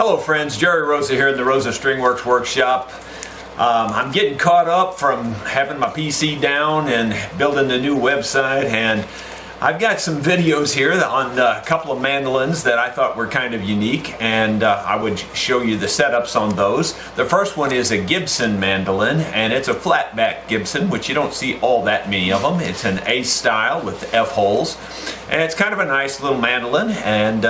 Hello friends, Jerry Rosa here in the Rosa Stringworks workshop. I'm getting caught up from having my PC down and building the new website, and I've got some videos here on a couple of mandolins that I thought were kind of unique, and I would show you the setups on those. The first one is a Gibson mandolin, and it's a flatback Gibson, which you don't see all that many of them. It's an A style with the F holes, and it's kind of a nice little mandolin, and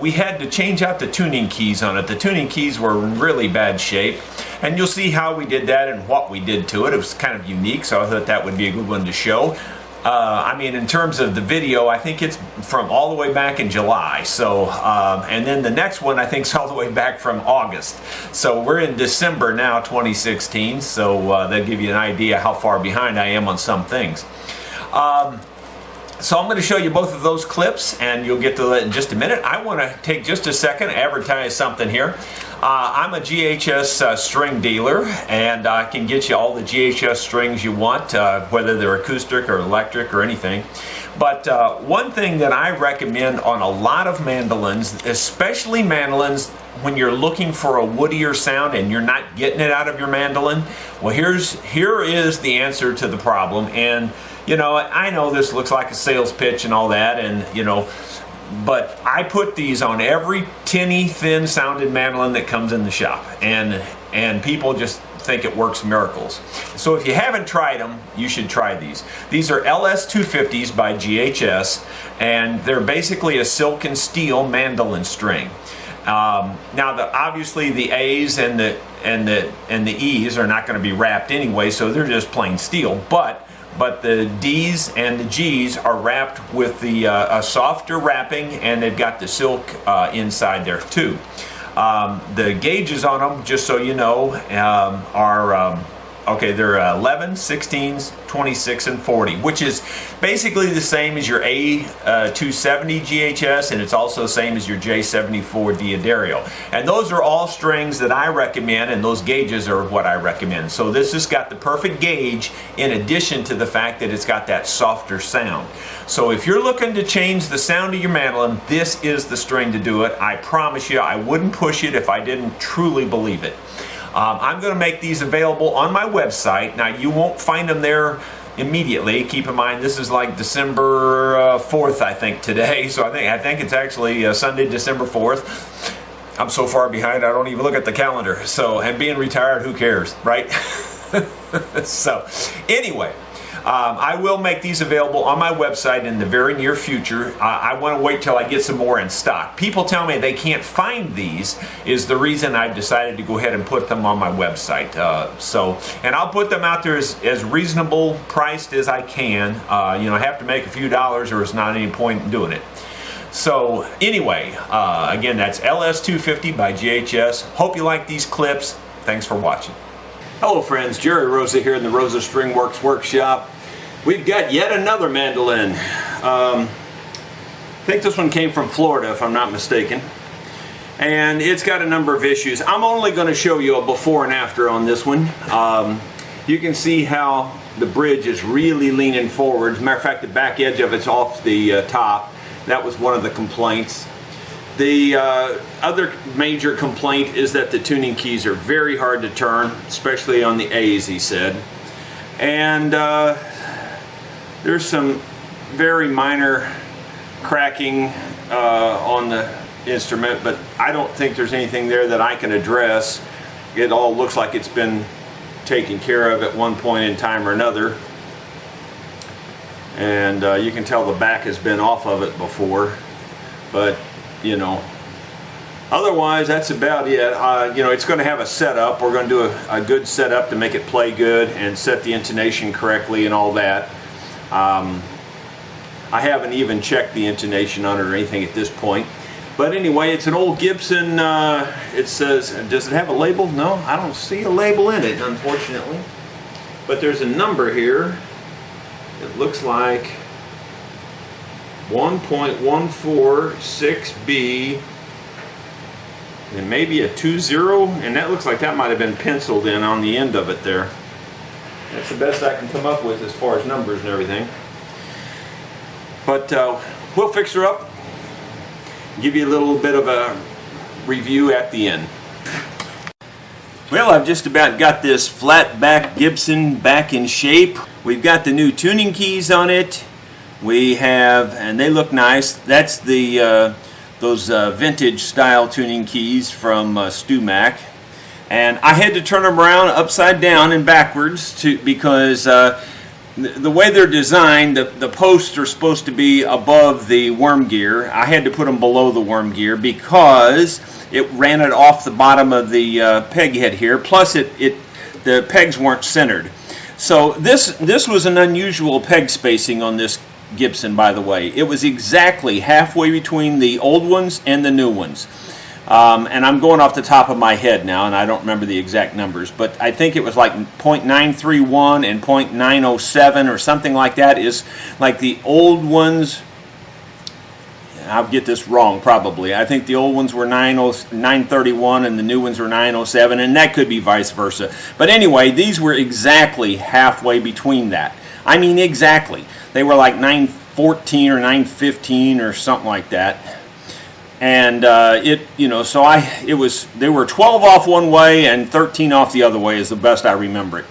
we had to change out the tuning keys on it. The tuning keys were in really bad shape, and you'll see how we did that and what we did to it. It was kind of unique, so I thought that would be a good one to show. I mean, in terms of the video, I think it's from all the way back in July. So, and then the next one I think is all the way back from August. So we're in December now, 2016. So that'll give you an idea how far behind I am on some things. So I'm going to show you both of those clips, and you'll get to that in just a minute. I want to take just a second to advertise something here. I'm a GHS string dealer, and I can get you all the GHS strings you want, whether they're acoustic or electric or anything. But one thing that I recommend on a lot of mandolins, especially mandolins when you're looking for a woodier sound and you're not getting it out of your mandolin, well, here is the answer to the problem. And you know, I know this looks like a sales pitch and all that, and you know, but I put these on every tinny, thin sounded mandolin that comes in the shop, and people just think it works miracles. So if you haven't tried them, you should try these. These are LS250s by GHS, and they're basically a silk and steel mandolin string. Now, obviously the A's and the E's are not going to be wrapped anyway, so they're just plain steel. But the D's and the G's are wrapped with the a softer wrapping, and they've got the silk inside there too. The gauges on them, just so you know, are okay, they're 11, 16s, 26, and 40, which is basically the same as your A270 GHS, and it's also the same as your J74 D'Addario. And those are all strings that I recommend, and those gauges are what I recommend. So this has got the perfect gauge in addition to the fact that it's got that softer sound. So if you're looking to change the sound of your mandolin, this is the string to do it. I promise you, I wouldn't push it if I didn't truly believe it. I'm going to make these available on my website. Now, you won't find them there immediately. Keep in mind, this is like December 4th, I think, today. So I think it's actually Sunday, December 4th. I'm so far behind, I don't even look at the calendar. So, and being retired, who cares, right? So, anyway. I will make these available on my website in the very near future. I want to wait till I get some more in stock. People tell me they can't find these, is the reason I've decided to go ahead and put them on my website. And I'll put them out there as reasonable priced as I can. You know, I have to make a few dollars or there's not any point in doing it. So anyway, again, that's LS250 by GHS. Hope you like these clips. Thanks for watching. Hello friends, Jerry Rosa here in the Rosa Stringworks workshop. We've got yet another mandolin. I think this one came from Florida, if I'm not mistaken. And it's got a number of issues. I'm only going to show you a before and after on this one. You can see how the bridge is really leaning forward. As a matter of fact, the back edge of it's off the top. That was one of the complaints. The other major complaint is that the tuning keys are very hard to turn, especially on the A's, he said. And there's some very minor cracking on the instrument, but I don't think there's anything there that I can address. It all looks like it's been taken care of at one point in time or another. And you can tell the back has been off of it before, but you know, otherwise that's about it. You know, it's going to have a setup. We're going to do a good setup to make it play good and set the intonation correctly and all that. I haven't even checked the intonation on it or anything at this point. But anyway, it's an old Gibson. It says, does it have a label? No, I don't see a label in it, unfortunately. But there's a number here. It looks like 1.146B, and maybe a 20, and that looks like that might have been penciled in on the end of it there. That's the best I can come up with as far as numbers and everything. But we'll fix her up, give you a little bit of a review at the end. Well, I've just about got this Flatback Gibson back in shape. We've got the new tuning keys on it. We have, and they look nice. That's the those vintage style tuning keys from Mac. And I had to turn them around upside down and backwards because the way they're designed, the posts are supposed to be above the worm gear. I had to put them below the worm gear because it ran it off the bottom of the peg head here. Plus, the pegs weren't centered. So this was an unusual peg spacing on this Gibson, by the way. It was exactly halfway between the old ones and the new ones. And I'm going off the top of my head now, and I don't remember the exact numbers, but I think it was like 0.931 and 0.907 or something like that. Is like the old ones, I'll get this wrong probably. I think the old ones were 931 and the new ones were 907, and that could be vice versa. But anyway, these were exactly halfway between that. I mean exactly. They were like 914 or 915 or something like that. And they were 12 off one way and 13 off the other way is the best I remember it.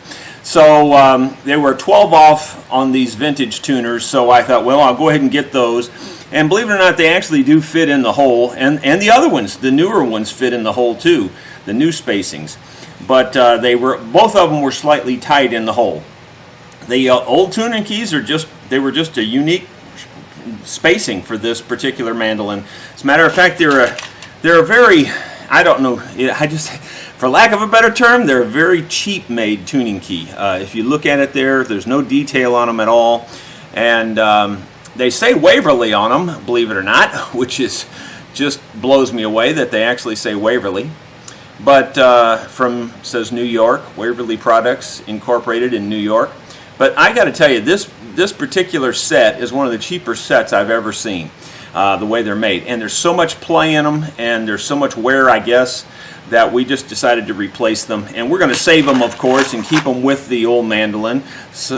So they were 12 off on these vintage tuners, so I thought, well, I'll go ahead and get those. And believe it or not, they actually do fit in the hole, and the other ones, the newer ones, fit in the hole too, the new spacings. But both of them were slightly tight in the hole. The old tuning keys were just a unique spacing for this particular mandolin. As a matter of fact, they're a very, I don't know, for lack of a better term, they're a very cheap made tuning key. If you look at it there's no detail on them at all, and they say Waverly on them, believe it or not, which is just blows me away that they actually say Waverly. But says New York, Waverly Products Incorporated in New York. But I got to tell you, this particular set is one of the cheaper sets I've ever seen, the way they're made. And there's so much play in them, and there's so much wear, I guess, that we just decided to replace them. And we're going to save them, of course, and keep them with the old mandolin,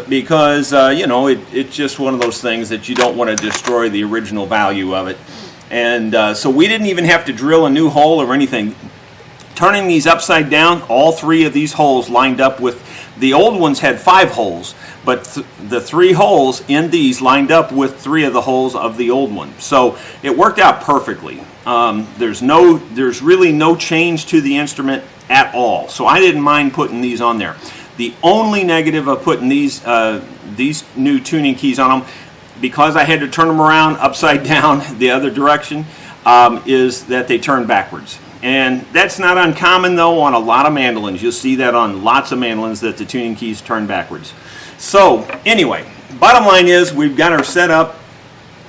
because, it's just one of those things that you don't want to destroy the original value of it. And so we didn't even have to drill a new hole or anything. Turning these upside down, all three of these holes lined up with, the old ones had 5 holes, but the 3 holes in these lined up with 3 of the holes of the old one. So it worked out perfectly. There's really no change to the instrument at all. So I didn't mind putting these on there. The only negative of putting these new tuning keys on them, because I had to turn them around upside down the other direction, is that they turn backwards. And that's not uncommon, though, on a lot of mandolins. You'll see that on lots of mandolins, that the tuning keys turn backwards. So anyway, bottom line is we've got her set up.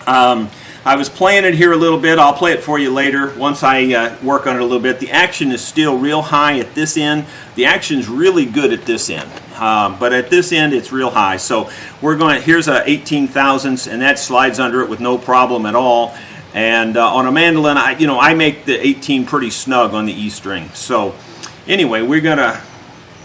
I was playing it here a little bit. I'll play it for you later once I work on it a little bit. The action is still real high at this end. The action's really good at this end, but at this end it's real high. So here's a 18 thousandths, and that slides under it with no problem at all. And on a mandolin, I make the 18 pretty snug on the E string. So anyway, we're gonna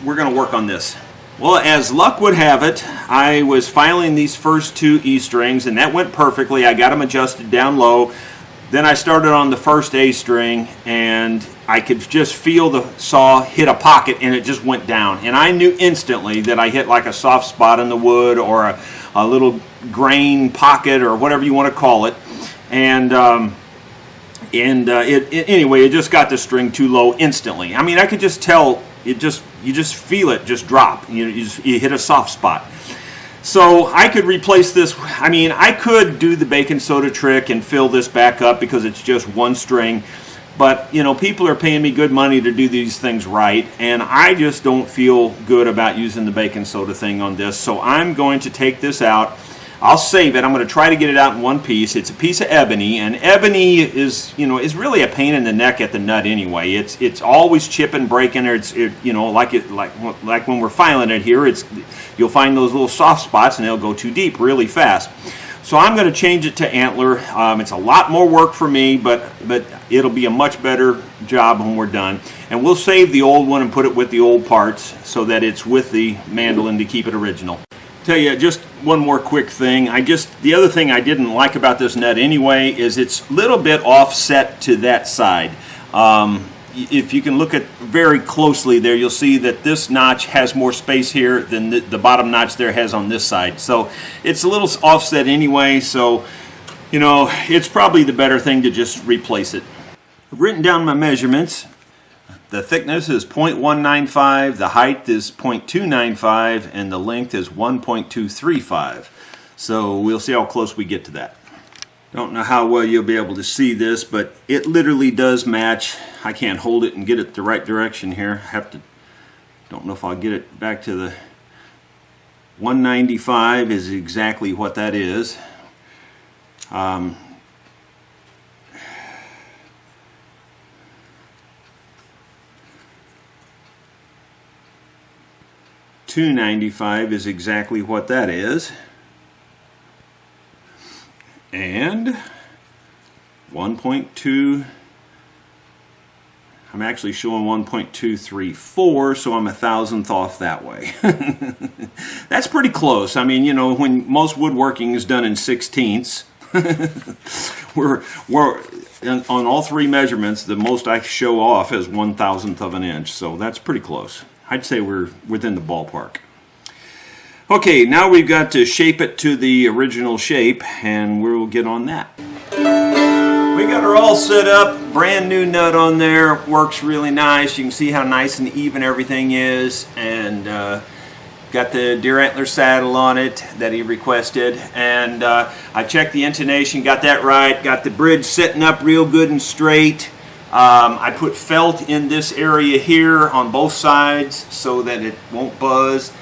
work on this. Well, as luck would have it, I was filing these first 2 E strings, and that went perfectly. I got them adjusted down low. Then I started on the first A string, and I could just feel the saw hit a pocket, and it just went down. And I knew instantly that I hit like a soft spot in the wood, or a little grain pocket, or whatever you want to call it. And anyway, it just got the string too low instantly. I mean, I could just tell. You just feel it just drop. You hit a soft spot. So I could replace this. I mean, I could do the baking soda trick and fill this back up because it's just one string. But people are paying me good money to do these things right, and I just don't feel good about using the baking soda thing on this. So I'm going to take this out. I'll save it. I'm going to try to get it out in one piece. It's a piece of ebony, and ebony is really a pain in the neck at the nut anyway. It's always chipping, breaking, or like when we're filing it here. You'll find those little soft spots, and they'll go too deep really fast. So I'm going to change it to antler. It's a lot more work for me, but it'll be a much better job when we're done. And we'll save the old one and put it with the old parts so that it's with the mandolin to keep it original. Tell you just one more quick thing. The other thing I didn't like about this nut anyway is it's a little bit offset to that side. If you can look at very closely there, you'll see that this notch has more space here than the bottom notch there has on this side. So it's a little offset anyway, so you know, it's probably the better thing to just replace it. I've written down my measurements. The thickness is 0.195, the height is 0.295, and the length is 1.235. So we'll see how close we get to that. Don't know how well you'll be able to see this, but it literally does match. I can't hold it and get it the right direction here. Don't know if I'll get it back to the 195 is exactly what that is. 295 is exactly what that is. And 1.2, I'm actually showing 1.234, so I'm a thousandth off that way. That's pretty close. I mean, you know, when most woodworking is done in sixteenths, we're on all three measurements, the most I show off is 1,000th of an inch, so that's pretty close. I'd say we're within the ballpark. Okay, now we've got to shape it to the original shape, and we'll get on that. We got her all set up, brand new nut on there, works really nice. You can see how nice and even everything is, and got the deer antler saddle on it that he requested, and I checked the intonation, got that right, got the bridge sitting up real good and straight. I put felt in this area here on both sides so that it won't buzz.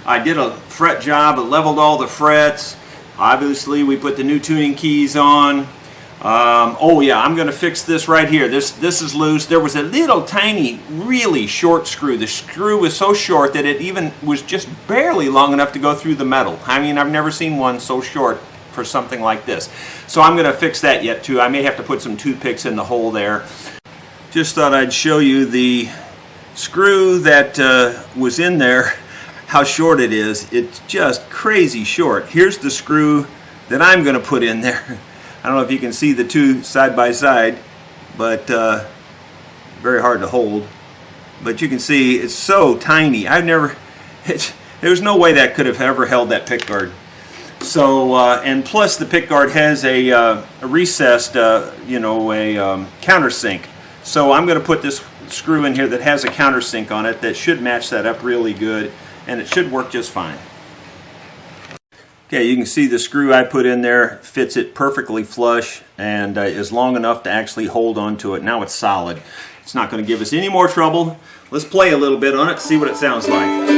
I did a fret job, I leveled all the frets. Obviously we put the new tuning keys on. Oh yeah, I'm going to fix this right here. This is loose. There was a little tiny, really short screw. The screw was so short that it even was just barely long enough to go through the metal. I mean, I've never seen one so short for something like this. So I'm going to fix that yet too. I may have to put some toothpicks in the hole there. Just thought I'd show you the screw that was in there, how short it is. It's just crazy short. Here's the screw that I'm going to put in there. I don't know if you can see the two side by side, but very hard to hold. But you can see it's so tiny. There's no way that could have ever held that pickguard. So, and plus the pickguard has a recessed, countersink. So I'm going to put this screw in here that has a countersink on it that should match that up really good, and it should work just fine. Okay, you can see the screw I put in there fits it perfectly flush and is long enough to actually hold onto it. Now it's solid. It's not going to give us any more trouble. Let's play a little bit on it, see what it sounds like.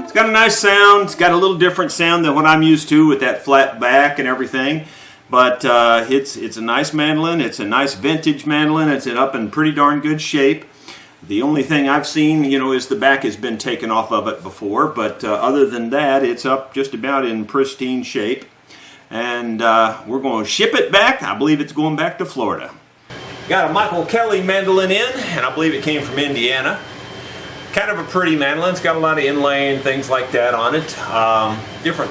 It's got a nice sound. It's got a little different sound than what I'm used to with that flat back and everything. But it's a nice mandolin. It's a nice vintage mandolin. It's up in pretty darn good shape. The only thing I've seen, is the back has been taken off of it before. But other than that, it's up just about in pristine shape. And we're going to ship it back. I believe it's going back to Florida. Got a Michael Kelly mandolin in, and I believe it came from Indiana. Kind of a pretty mandolin. It's got a lot of inlay and things like that on it.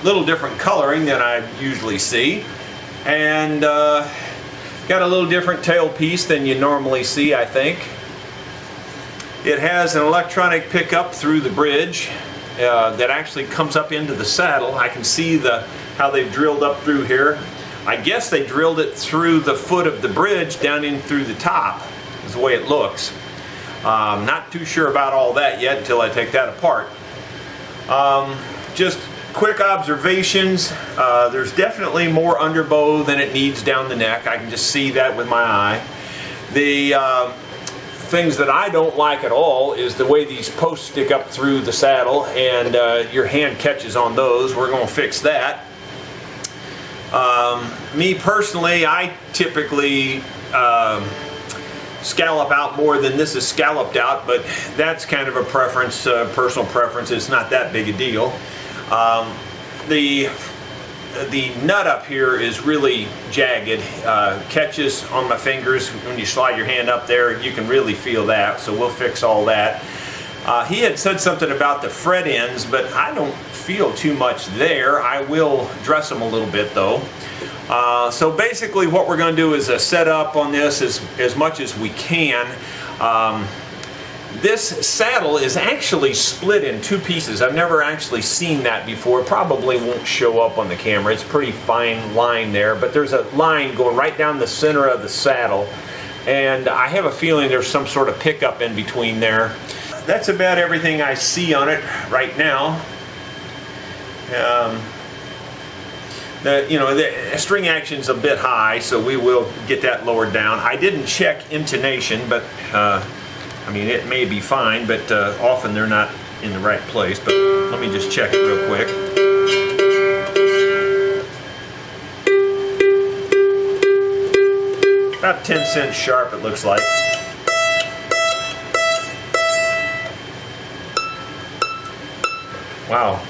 Little different coloring than I usually see. And got a little different tailpiece than you normally see, I think. It has an electronic pickup through the bridge that actually comes up into the saddle. I can see how they've drilled up through here. I guess they drilled it through the foot of the bridge down in through the top, is the way it looks. Not too sure about all that yet until I take that apart. Just quick observations. There's definitely more underbow than it needs down the neck. I can just see that with my eye. The things that I don't like at all is the way these posts stick up through the saddle and your hand catches on those. We're going to fix that. Me personally, I typically scallop out more than this is scalloped out, but that's kind of a preference, personal preference. It's not that big a deal. The the nut up here is really jagged. Catches on my fingers when you slide your hand up there. You can really feel that, so we'll fix all that. He had said something about the fret ends, but I don't feel too much there. I will dress them a little bit though. So basically what we're going to do is set up on this as much as we can. This saddle is actually split in two pieces. I've never actually seen that before. Probably won't show up on the camera. It's a pretty fine line there, but there's a line going right down the center of the saddle, and I have a feeling there's some sort of pickup in between there. That's about everything I see on it right now. The string action's a bit high, so we will get that lowered down. I didn't check intonation, but I mean, it may be fine, but often they're not in the right place. But let me just check it real quick. About 10 cents sharp, it looks like. Wow.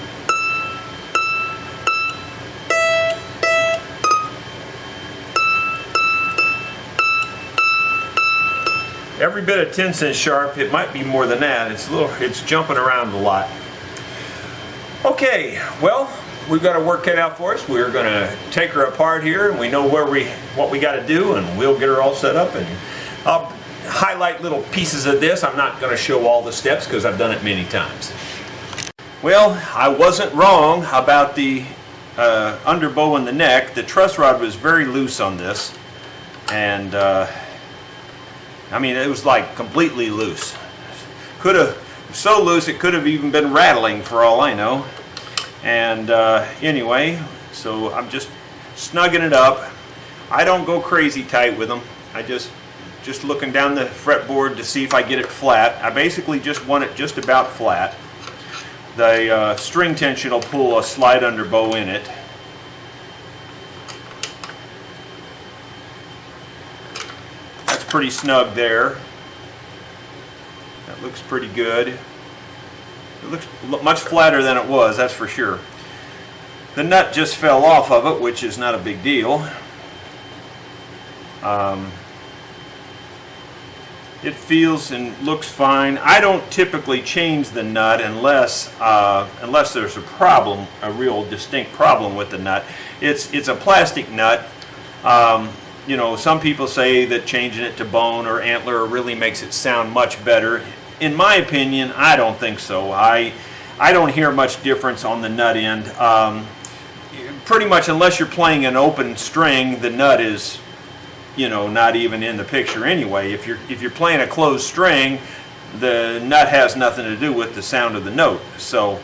Every bit of 10 cents sharp. It might be more than that. It's jumping around a lot. Okay, well, we've got a work cut out for us. We're going to take her apart here, and we know what we got to do, and we'll get her all set up. And I'll highlight little pieces of this. I'm not going to show all the steps because I've done it many times. Well, I wasn't wrong about the underbow and the neck. The truss rod was very loose on this, and I mean, it was like completely loose. So loose it could have even been rattling for all I know. And anyway, so I'm just snugging it up. I don't go crazy tight with them. I just looking down the fretboard to see if I get it flat. I basically just want it just about flat. The string tension will pull a slide underbow in it. Pretty snug there. That looks pretty good. It looks much flatter than it was, that's for sure. The nut just fell off of it, which is not a big deal. It feels and looks fine. I don't typically change the nut unless there's a problem, a real distinct problem with the nut. It's a plastic nut. You know, some people say that changing it to bone or antler really makes it sound much better. In my opinion, I don't think so. I don't hear much difference on the nut end. Pretty much, unless you're playing an open string, the nut is, you know, not even in the picture anyway. If you're playing a closed string, the nut has nothing to do with the sound of the note. So,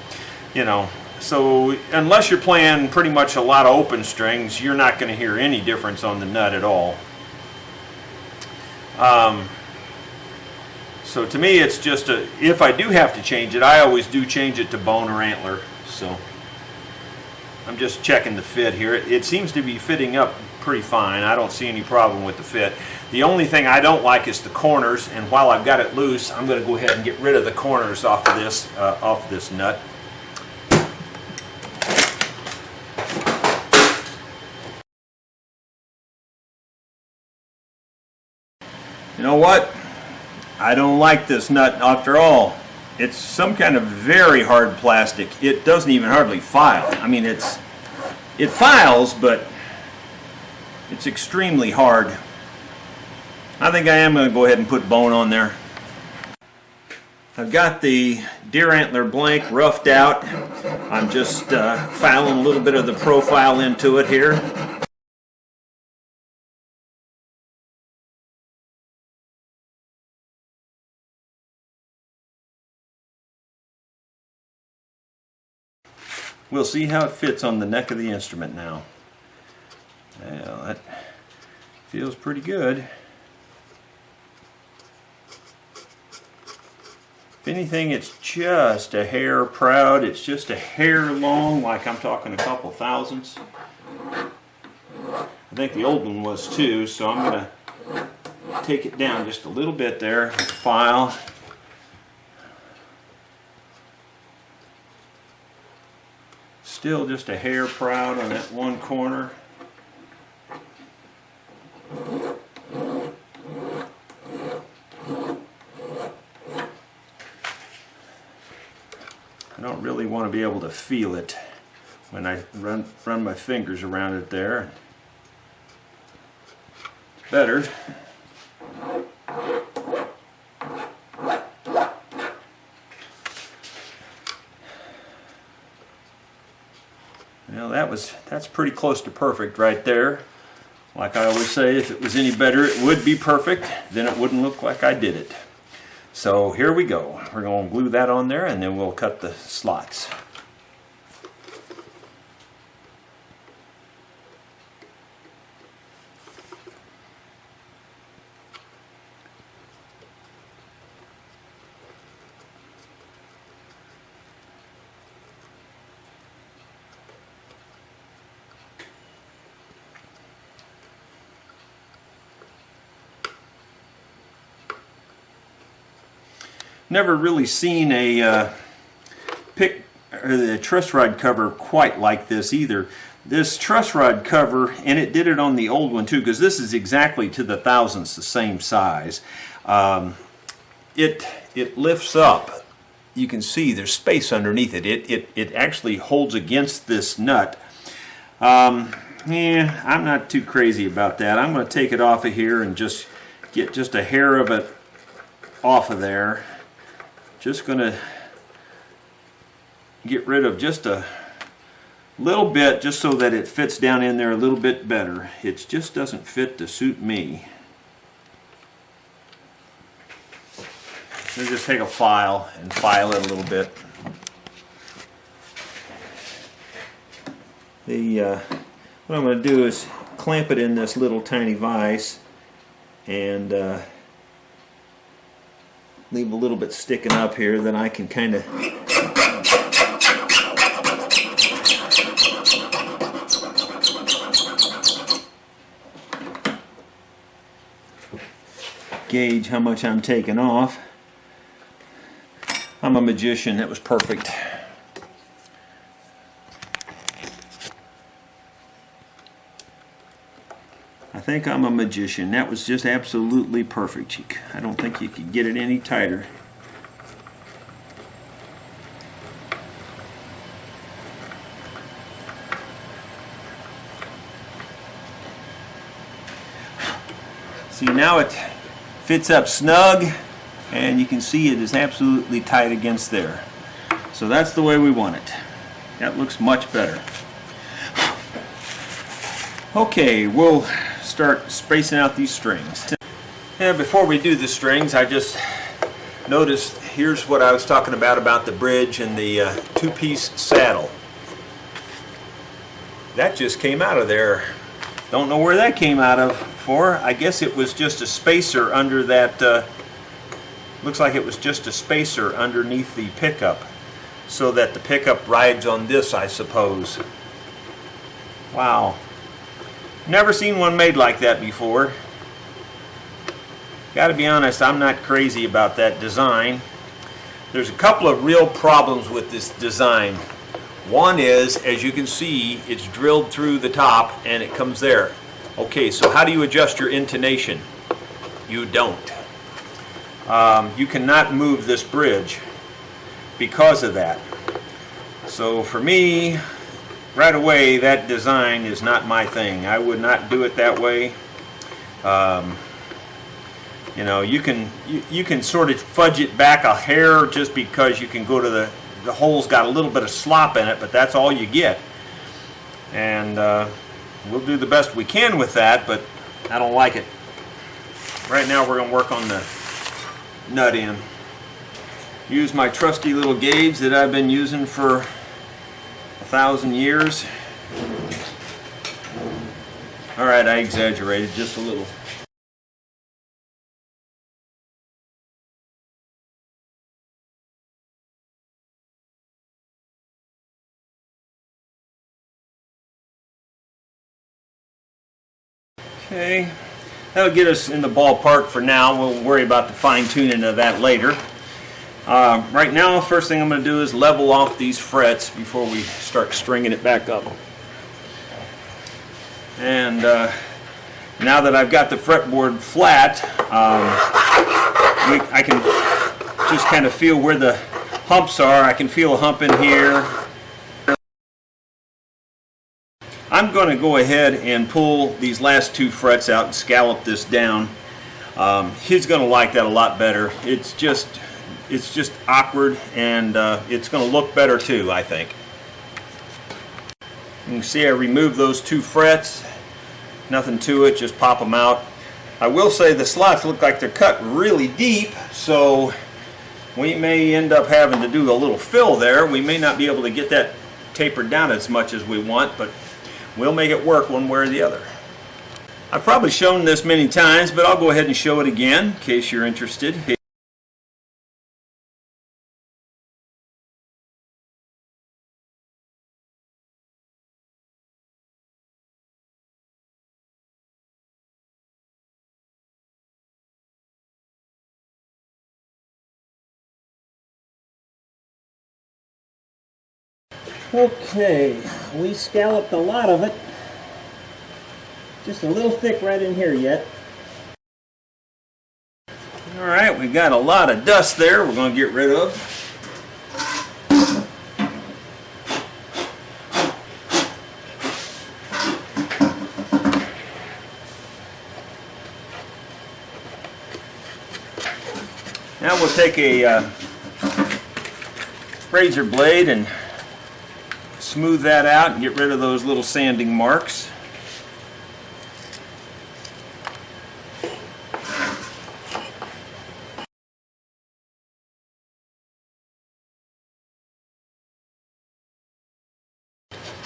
you know. So unless you're playing pretty much a lot of open strings, you're not going to hear any difference on the nut at all. So to me, it's just if I do have to change it, I always do change it to bone or antler. So I'm just checking the fit here. It seems to be fitting up pretty fine. I don't see any problem with the fit. The only thing I don't like is the corners, and while I've got it loose, I'm going to go ahead and get rid of the corners off of this nut. You know what? I don't like this nut after all. It's some kind of very hard plastic. It doesn't even hardly file. I mean, it files, but it's extremely hard. I think I am going to go ahead and put bone on there. I've got the deer antler blank roughed out. I'm just filing a little bit of the profile into it here. We'll see how it fits on the neck of the instrument now. Well, that feels pretty good. If anything, it's just a hair proud. It's just a hair long, like I'm talking a couple thousandths. I think the old one was too, so I'm going to take it down just a little bit there, file. still just a hair proud on that one corner. I don't really want to be able to feel it when I run my fingers around it there. It's better. Well, that's pretty close to perfect right there. Like I always say, if it was any better, it would be perfect. Then it wouldn't look like I did it. So here we go. We're going to glue that on there, and then we'll cut the slots. Never really seen a the truss rod cover quite like this either. This truss rod cover, and it did it on the old one too, because this is exactly to the thousandths the same size. It lifts up. You can see there's space underneath it. It actually holds against this nut. Yeah, I'm not too crazy about that. I'm going to take it off of here and just get just a hair of it off of there. Just going to get rid of just a little bit, just so that it fits down in there a little bit better. It just doesn't fit to suit me. So just take a file and file it a little bit. What I'm going to do is clamp it in this little tiny vise and leave a little bit sticking up here, then I can kind of gauge how much I'm taking off. I'm a magician. That was perfect. I think I'm a magician. That was just absolutely perfect. I don't think you could get it any tighter. See, now it fits up snug, and you can see it is absolutely tight against there. So that's the way we want it. That looks much better. Okay, we'll start spacing out these strings. And before we do the strings, I just noticed, here's what I was talking about the bridge and the two-piece saddle. That just came out of there. Don't know where that came out of for. I guess it was just a spacer under that, looks like it was just a spacer underneath the pickup, so that the pickup rides on this, I suppose. Wow. Never seen one made like that before. Gotta be honest, I'm not crazy about that design. There's a couple of real problems with this design. One is, as you can see, it's drilled through the top and it comes there. Okay, so how do you adjust your intonation? You don't. You cannot move this bridge because of that. So for me, right away, that design is not my thing. I would not do it that way. You know, you can sort of fudge it back a hair just because you can go to the hole's got a little bit of slop in it, but that's all you get. And we'll do the best we can with that, but I don't like it. Right now we're going to work on the nut end. Use my trusty little gauge that I've been using for 1,000 years. Alright, I exaggerated just a little. Okay, that'll get us in the ballpark for now. We'll worry about the fine-tuning of that later. Right now, first thing I'm going to do is level off these frets before we start stringing it back up. And now that I've got the fretboard flat, I can just kind of feel where the humps are. I can feel a hump in here. I'm going to go ahead and pull these last 2 frets out and scallop this down. He's going to like that a lot better. It's just awkward, and it's going to look better too, I think. You can see I removed those 2 frets. Nothing to it, just pop them out. I will say the slots look like they're cut really deep, so we may end up having to do a little fill there. We may not be able to get that tapered down as much as we want, but we'll make it work one way or the other. I've probably shown this many times, but I'll go ahead and show it again in case you're interested. Okay, we scalloped a lot of it. Just a little thick right in here yet. Alright, we got a lot of dust there we're going to get rid of. Now we'll take a razor blade and smooth that out and get rid of those little sanding marks.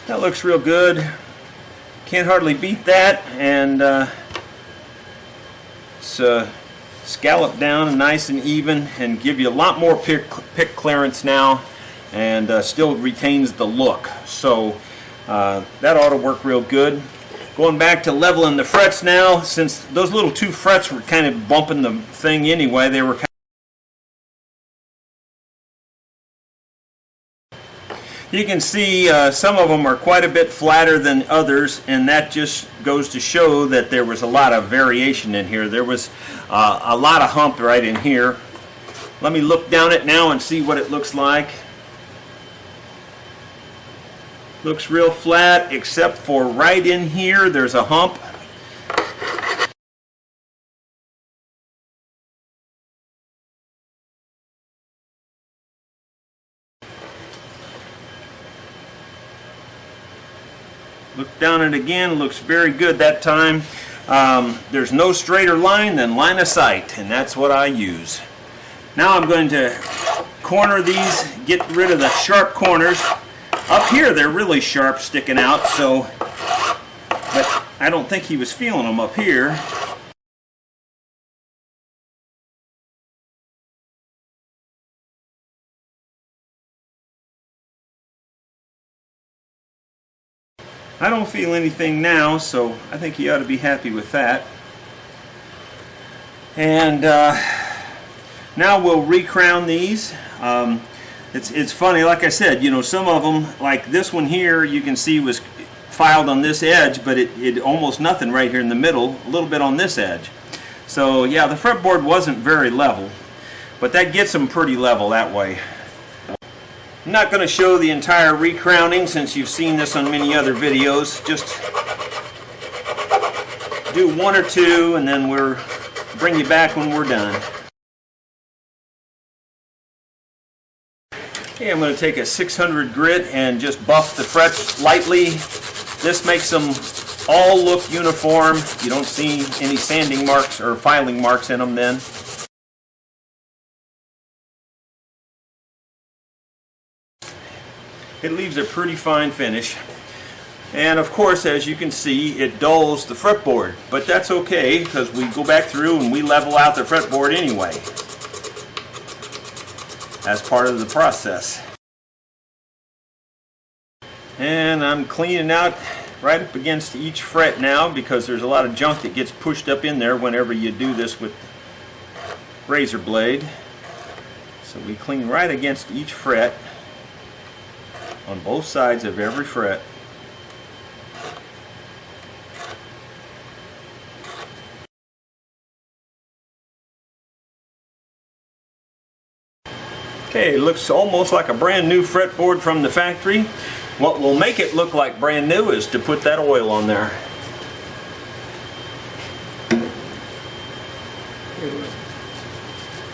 That looks real good. Can't hardly beat that, and it's scalloped down nice and even and give you a lot more pick clearance now, and still retains the look. So that ought to work real good. Going back to leveling the frets now, since those little 2 frets were kind of bumping the thing anyway, they were you can see some of them are quite a bit flatter than others, and that just goes to show that there was a lot of variation in here. There was a lot of hump right in here. Let me look down it now and see what it looks like. Looks real flat, except for right in here there's a hump. Look down it again, looks very good that time. There's no straighter line than line of sight, and that's what I use. Now I'm going to corner these, get rid of the sharp corners. Up here they're really sharp, sticking out, so, but I don't think he was feeling them up here. I don't feel anything now, so I think he ought to be happy with that. And now we'll recrown these. It's funny, like I said, you know, some of them, like this one here, you can see was filed on this edge, but it almost nothing right here in the middle, a little bit on this edge. So yeah, the fretboard wasn't very level, but that gets them pretty level that way. I'm not going to show the entire recrowning since you've seen this on many other videos. Just do 1 or 2 and then we'll bring you back when we're done. Okay, I'm going to take a 600 grit and just buff the frets lightly. This makes them all look uniform. You don't see any sanding marks or filing marks in them then. It leaves a pretty fine finish. And of course, as you can see, it dulls the fretboard. But that's okay, because we go back through and we level out the fretboard anyway, as part of the process. And I'm cleaning out right up against each fret now, because there's a lot of junk that gets pushed up in there whenever you do this with razor blade. So we clean right against each fret on both sides of every fret. Okay, it looks almost like a brand new fretboard from the factory. What will make it look like brand new is to put that oil on there.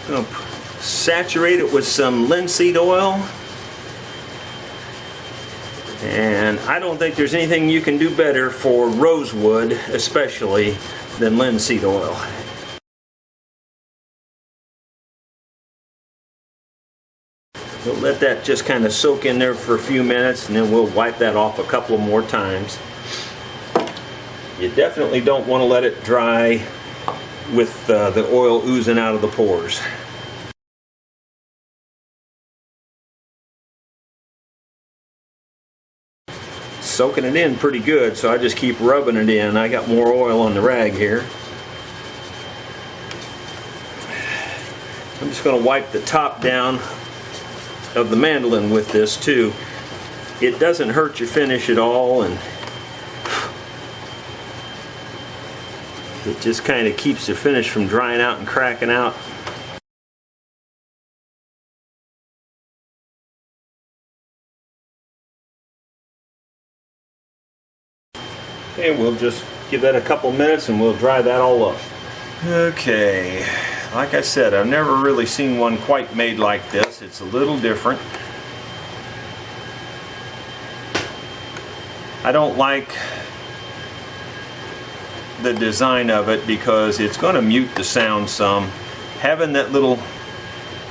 I'm going to saturate it with some linseed oil. And I don't think there's anything you can do better for rosewood, especially, than linseed oil. We'll let that just kind of soak in there for a few minutes, and then we'll wipe that off a couple more times. You definitely don't want to let it dry with the oil oozing out of the pores. Soaking it in pretty good, so I just keep rubbing it in. I got more oil on the rag here. I'm just going to wipe the top down of the mandolin with this too. It doesn't hurt your finish at all, and it just kind of keeps the finish from drying out and cracking out. And we'll just give that a couple minutes and we'll dry that all up. Okay, like I said, I've never really seen one quite made like this. It's a little different. I don't like the design of it because it's going to mute the sound some. Having that little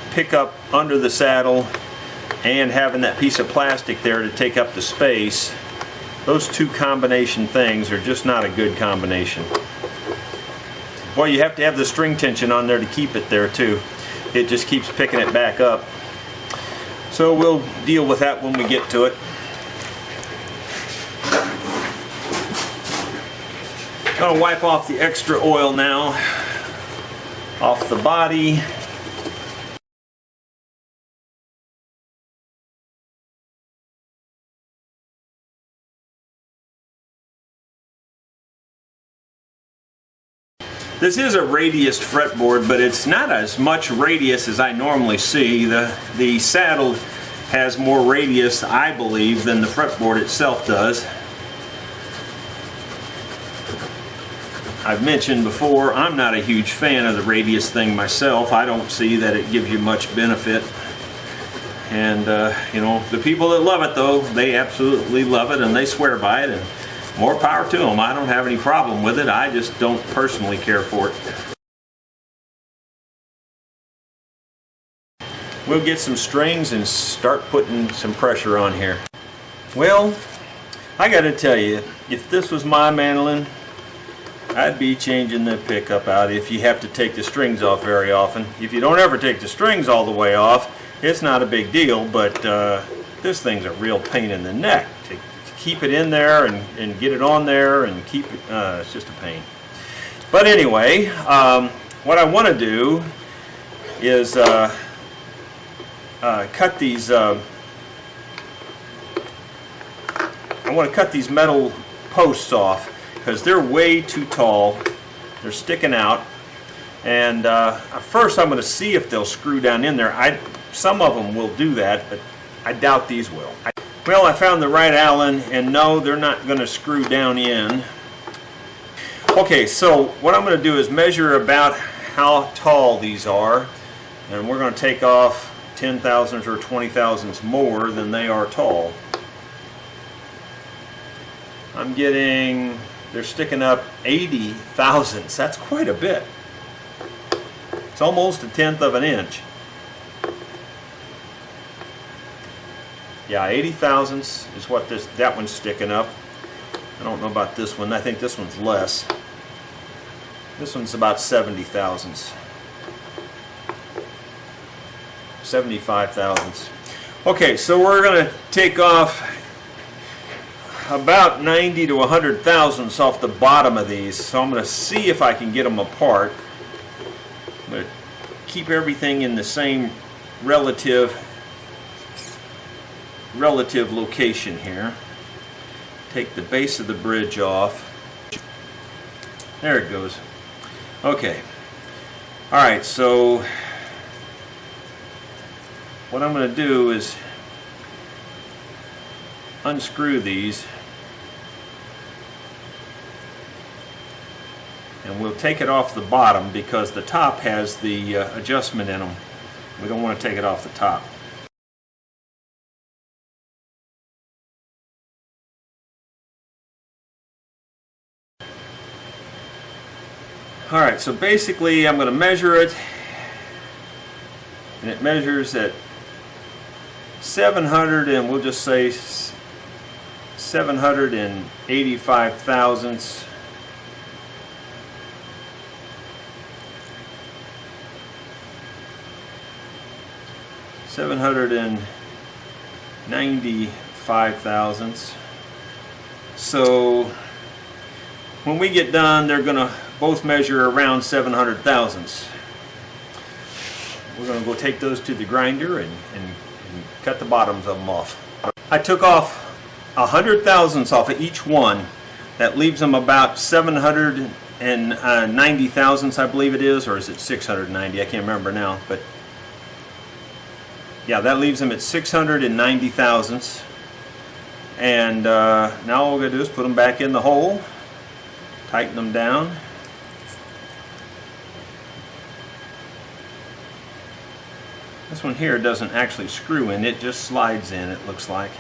pickup under the saddle and having that piece of plastic there to take up the space, those two combination things are just not a good combination. Well, you have to have the string tension on there to keep it there too. It just keeps picking it back up. So we'll deal with that when we get to it. Gonna wipe off the extra oil now off the body. This is a radiused fretboard, but it's not as much radius as I normally see. The saddle has more radius, I believe, than the fretboard itself does. I've mentioned before, I'm not a huge fan of the radius thing myself. I don't see that it gives you much benefit. And you know, the people that love it though, they absolutely love it and they swear by it, and more power to them. I don't have any problem with it. I just don't personally care for it. We'll get some strings and start putting some pressure on here. Well, I gotta tell you, if this was my mandolin, I'd be changing the pickup out if you have to take the strings off very often. If you don't ever take the strings all the way off, it's not a big deal, but this thing's a real pain in the neck to keep it in there and get it on there and keep it, it's just a pain. But anyway, what I want to do is cut these, I want to cut these metal posts off because they're way too tall. They're sticking out, and first I'm going to see if they'll screw down in there. Some of them will do that, but I doubt these will. Well, I found the right Allen, and no, they're not going to screw down in. Okay, so what I'm going to do is measure about how tall these are, and we're going to take off 10 thousandths or 20 thousandths more than they are tall. I'm getting, they're sticking up 80 thousandths. That's quite a bit. It's almost a tenth of an inch. Yeah, 80 thousandths is what that one's sticking up. I don't know about this one. I think this one's less. This one's about 70 thousandths. 75 thousandths. Okay, so we're going to take off about 90 to 100 thousandths off the bottom of these. So I'm going to see if I can get them apart. I'm going to keep everything in the same relative location here. Take the base of the bridge off. There it goes. Okay. Alright, so what I'm going to do is unscrew these, and we'll take it off the bottom because the top has the adjustment in them. We don't want to take it off the top. Alright, so basically I'm going to measure it, and it measures at 700, and we'll just say 785 thousandths. $795 thousandths. So when we get done, they're going to both measure around 700 thousandths. We're going to go take those to the grinder and cut the bottoms of them off. I took off 100 thousandths off of each one. That leaves them about 790 thousandths, I believe it is, or is it 690? I can't remember now, but yeah, that leaves them at 690 thousandths. And now all we're going to do is put them back in the hole, tighten them down. This one here doesn't actually screw in, it just slides in, it looks like.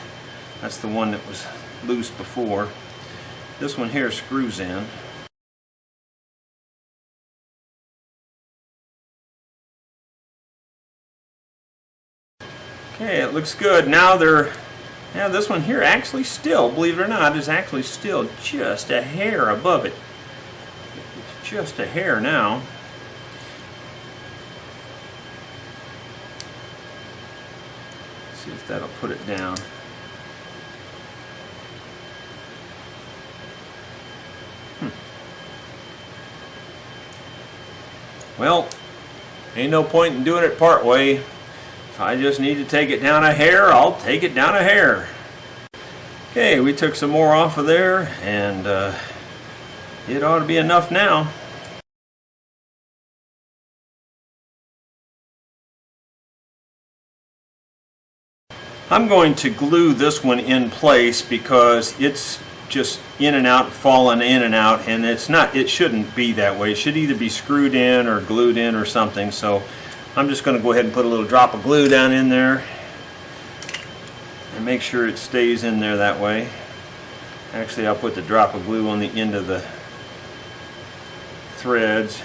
That's the one that was loose before. This one here screws in. Okay, it looks good. Now this one here actually still, believe it or not, is actually still just a hair above it. It's just a hair now. See if that'll put it down. Well, ain't no point in doing it part way. If I just need to take it down a hair, I'll take it down a hair. Okay, we took some more off of there, and it ought to be enough now. I'm going to glue this one in place because it's just in and out, falling in and out, and it shouldn't be that way. It should either be screwed in or glued in or something. So I'm just going to go ahead and put a little drop of glue down in there and make sure it stays in there that way. Actually, I'll put the drop of glue on the end of the threads.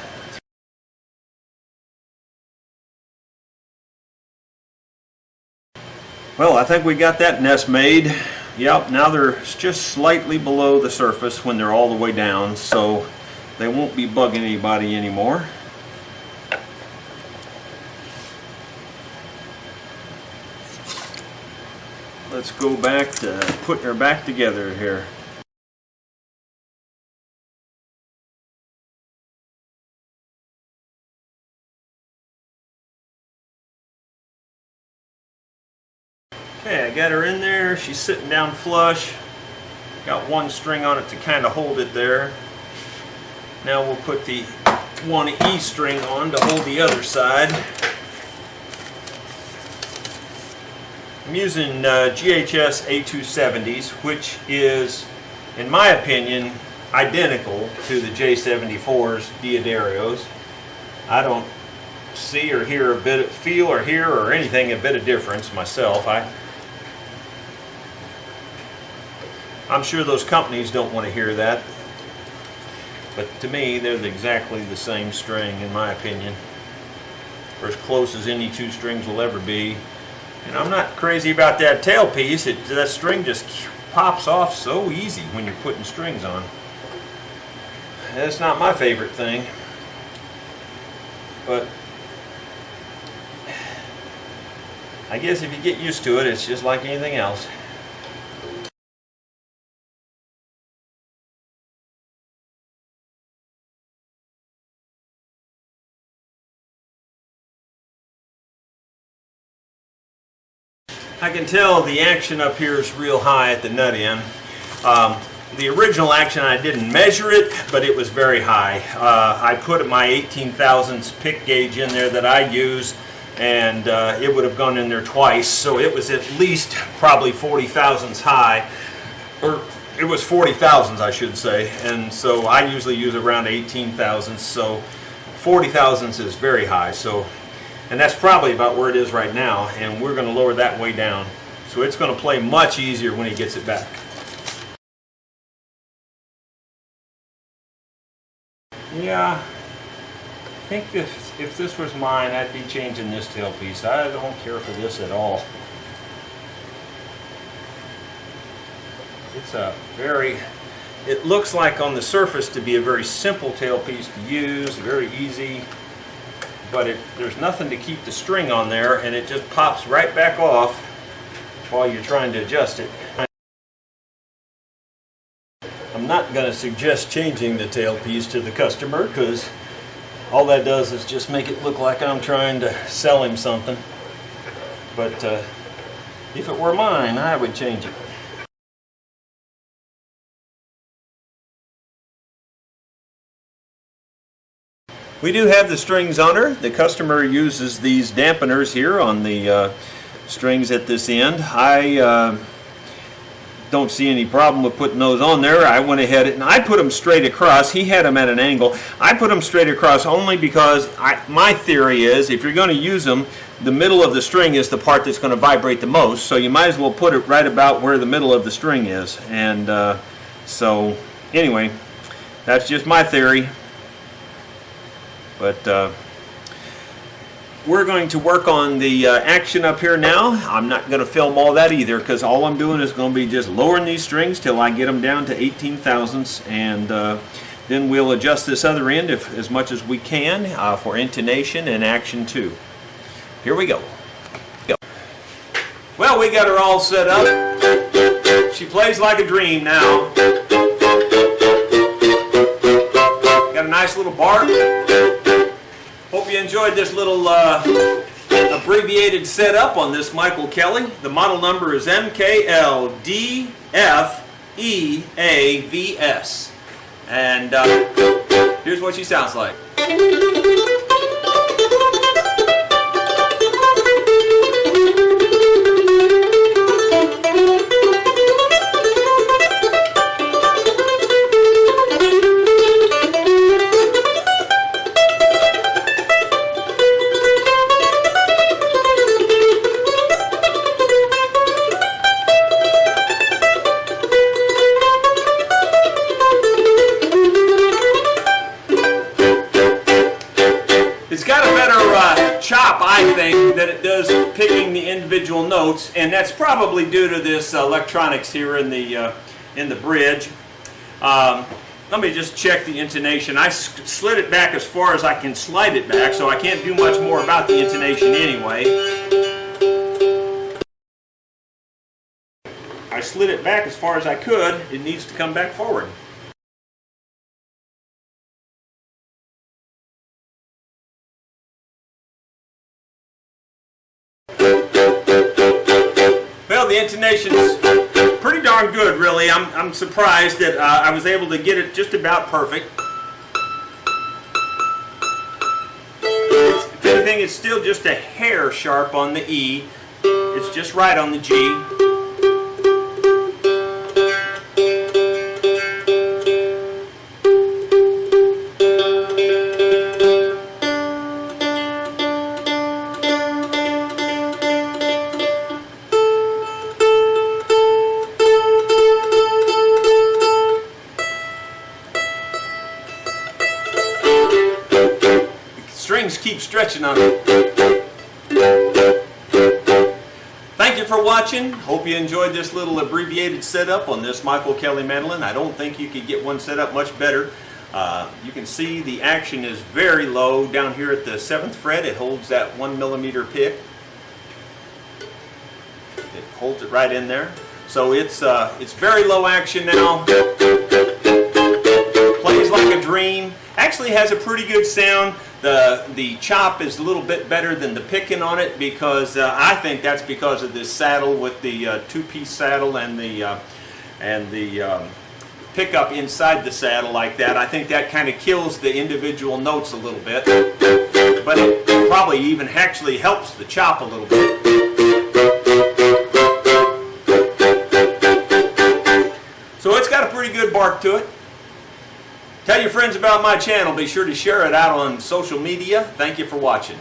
Well, I think we got that nest made. Yep, now they're just slightly below the surface when they're all the way down, so they won't be bugging anybody anymore. Let's go back to putting her back together here. Okay, I got her in there. She's sitting down flush. Got one string on it to kind of hold it there. Now we'll put the one E string on to hold the other side. I'm using GHS A270s, which is, in my opinion, identical to the J74's Diodarios. I don't see or hear a bit, feel or hear or anything a bit of difference myself. I'm sure those companies don't want to hear that, but to me they're exactly the same string in my opinion, or as close as any two strings will ever be. And I'm not crazy about that tailpiece. That string just pops off so easy when you're putting strings on. That's not my favorite thing, but I guess if you get used to it, it's just like anything else. I can tell the action up here is real high at the nut end. The original action, I didn't measure it, but it was very high. I put my 18 thousandths pick gauge in there that I use, and it would have gone in there twice, so it was at least probably 40 thousandths high, or it was 40 thousandths I should say, and so I usually use around 18 thousandths, so 40 thousandths is very high. So, and that's probably about where it is right now, and we're going to lower that way down. So it's going to play much easier when he gets it back. Yeah, I think if this was mine, I'd be changing this tailpiece. I don't care for this at all. It's a very, it looks like on the surface to be a very simple tailpiece to use, very easy, but there's nothing to keep the string on there, and it just pops right back off while you're trying to adjust it. I'm not going to suggest changing the tailpiece to the customer, because all that does is just make it look like I'm trying to sell him something. But if it were mine, I would change it. We do have the strings on her. The customer uses these dampeners here on the strings at this end. I don't see any problem with putting those on there. I went ahead and I put them straight across. He had them at an angle. I put them straight across only because my theory is if you're going to use them, the middle of the string is the part that's going to vibrate the most, so you might as well put it right about where the middle of the string is. And so anyway, that's just my theory. But we're going to work on the action up here now. I'm not going to film all that either, because all I'm doing is going to be just lowering these strings till I get them down to 18 thousandths, and then we'll adjust this other end as much as we can for intonation and action too. Here we go. Well, we got her all set up. She plays like a dream now. Got a nice little bark. Hope you enjoyed this little abbreviated setup on this Michael Kelly. The model number is MKLDFEAVS. And here's what she sounds like. Chop, I think, than it does picking the individual notes, and that's probably due to this electronics here in the bridge. Let me just check the intonation. I slid it back as far as I can slide it back, so I can't do much more about the intonation anyway. I slid it back as far as I could. It needs to come back forward. Well, the intonation's pretty darn good, really. I'm surprised that I was able to get it just about perfect. If anything, it's still just a hair sharp on the E. It's just right on the G. Strings keep stretching on it. Thank you for watching. Hope you enjoyed this little abbreviated setup on this Michael Kelly mandolin. I don't think you could get one set up much better. You can see the action is very low down here at the 7th fret. It holds that 1mm pick. It holds it right in there. So it's very low action now. Plays like a dream. Actually has a pretty good sound. The chop is a little bit better than the picking on it because I think that's because of this saddle with the two-piece saddle and the pickup inside the saddle like that. I think that kind of kills the individual notes a little bit, but it probably even actually helps the chop a little bit. So it's got a pretty good bark to it. Tell your friends about my channel. Be sure to share it out on social media. Thank you for watching.